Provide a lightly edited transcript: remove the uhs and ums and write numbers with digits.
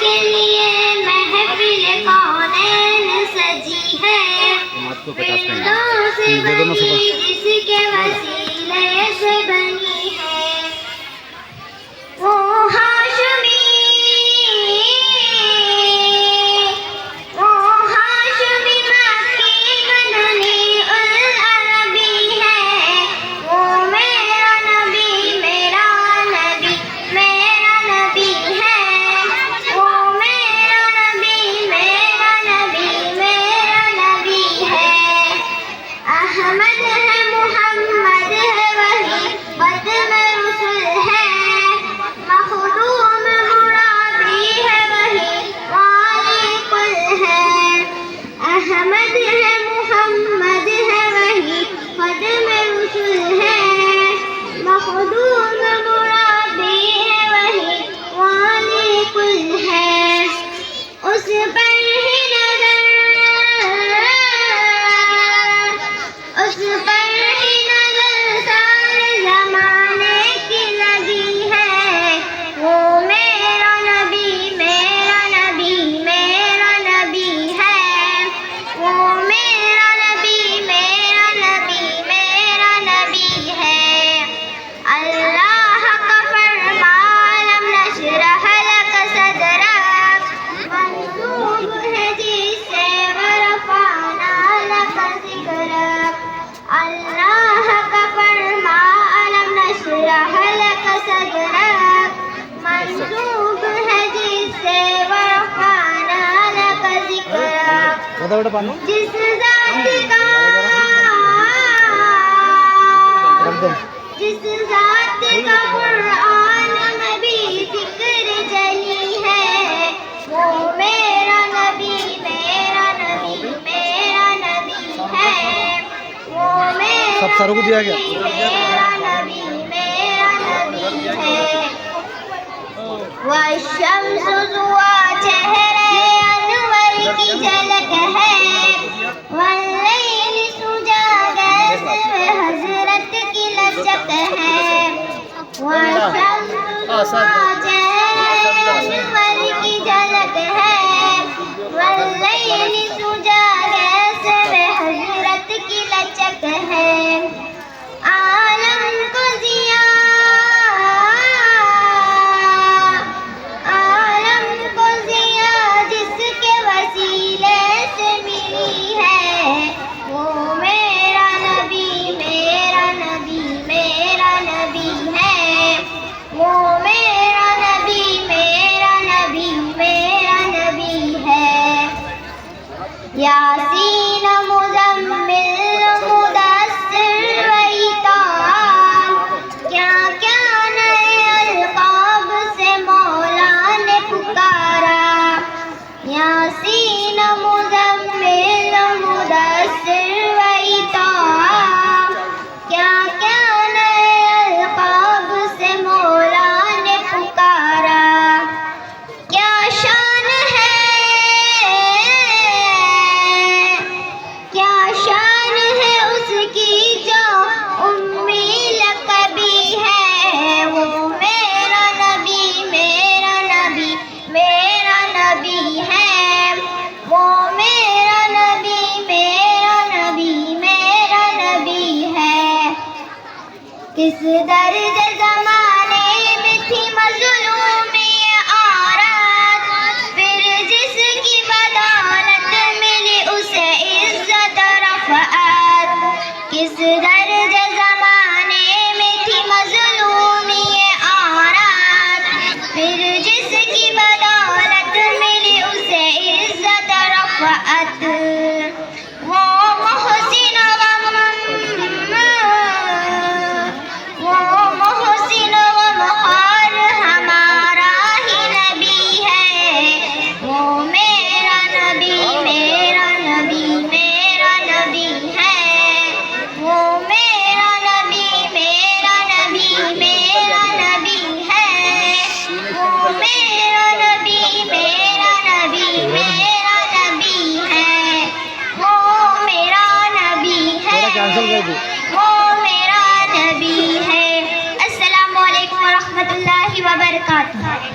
کے لیے محفل کونین سجی ہے، فردوس بنی جس کے وسیلے سے بنی ہے، وہ ہاشمی جس ذات کا قرآن میں بھی ذکر جلی ہے، وہ میرا نبی میرا نبی میرا نبی ہے، وہ میرا نبی میرا نبی میرا نبی ہے، والشمس ضوا چہرے انور کی جھلک ہے، واللیل سجا جیسے حضرت کی لچک ہے، والشمس ضوا چہرے انور کی جھلک ہے، واللیل سجا جیسے حضرت کی لچک ہے، عالم کو ضیا جس کے وسیلے سے ملی ہے، وہ میرا نبی میرا نبی میرا نبی ہے، وہ میرا نبی میرا نبی میرا نبی ہے، یاسین مزمل مدثر وعطار، کیا کیا نئے القاب سے مولا نے پکارا، یاسین مزمل مدثر وعطار، کیا کیا نئے القاب سے مولا نے پکارا، کیا شان ہے اس کی جو امی لقبی ہے، وہ میرا نبی میرا نبی میرا نبی ہے، وہ میرا نبی میرا نبی میرا نبی ہے، کس درج زمانے میں تھی مظلومی عورت، پھر جس کی بدولت ملی اسے عزت رفعت، کس درج زمانے میں تھی مظلومی عورت، پھر جس کی بدولت ملی اسے عزت رفعت، وہ محسن و مخار ہمارا ہی نبی ہے، وہ میرا نبی میرا نبی میرا نبی ہے، وہ میرا نبی میرا نبی میرا نبی ہے، وہ میرا نبی میرا نبی میرا نبی ہے، وہ میرا نبی ہے، وہ میرا نبی ہے۔ السلام علیکم ورحمۃ اللہ وبرکاتہ۔